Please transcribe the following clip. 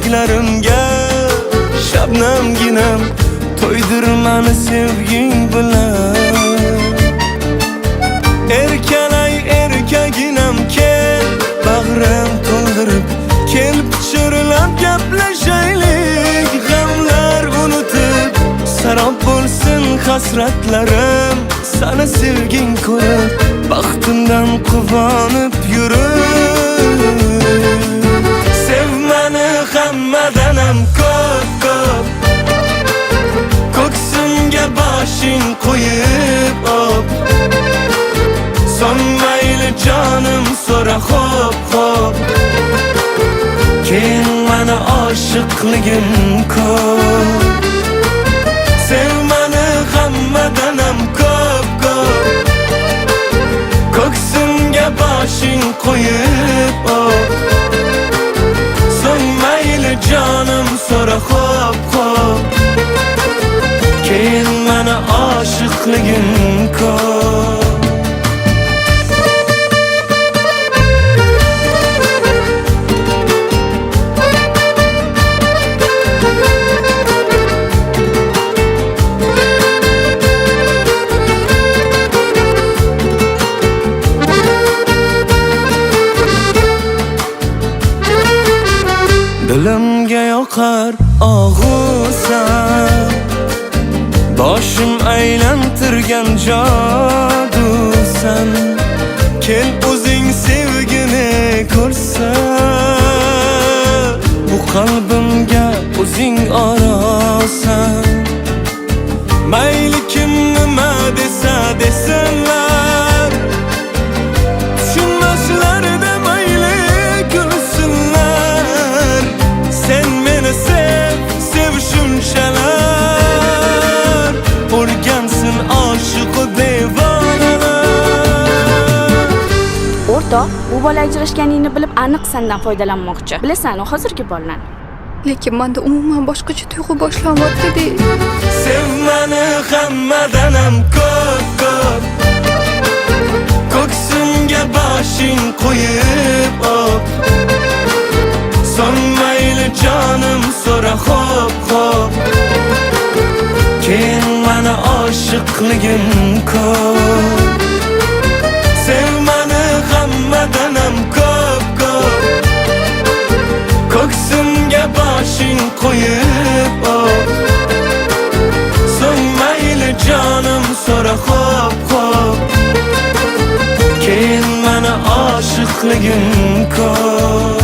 tilaklarimga shabnamginam to'ydir mani sevging bilan. Erkalay erkaginam kel, bag'rim to'ldirib kel, pichirlab gaplashaylik. G'amlar unutib sarob bo'lsin hasratlarim, seni sevging ko'rib baxtimdan quvonib yurib. Sev meni hammadanam ko'p, ko'ksimga boshing qo'yib op. So'ng mayli jonim so'ra xo'p, keyin meni oshiqligim ko'p. Sev meni hammadanam ko'p, ko'ksimga boshing qo'yib op. So'ng mayli jonim so'ra xo'p, keyin meni oshiqligim ko'p. Dilimga yoqar og'usan, boshim aylantirgan jodusan. Kel o'zing sevgini ko'rsan, bu qalbimga o'zing orosan. Mayli kim nima desa desinlar, tushunmaslarda mayli kulsinlar. Sen meni sev shunchalar, o'rgansin oshiqu devonalar. O'rtoq, bu bola ajrashganingni bilib aniq sendan foydalanmoqchi. Bilasan, u hozirgi bolalar. Lekin menda umuman boshqacha tuyg'u boshlanyapti-de. Sev meni hammadanam ko'p, ko'ksimga boshing qo'yib op. So'ng mayli jonim so'ra xo'p, keyin meni oshiqligim ko'p. Sev meni hammadanam ko'p, ko'ksimga boshing qo'yib op. So'ng mayli jonim so'ra xo'p, keyin meni oshiqligim ko'p.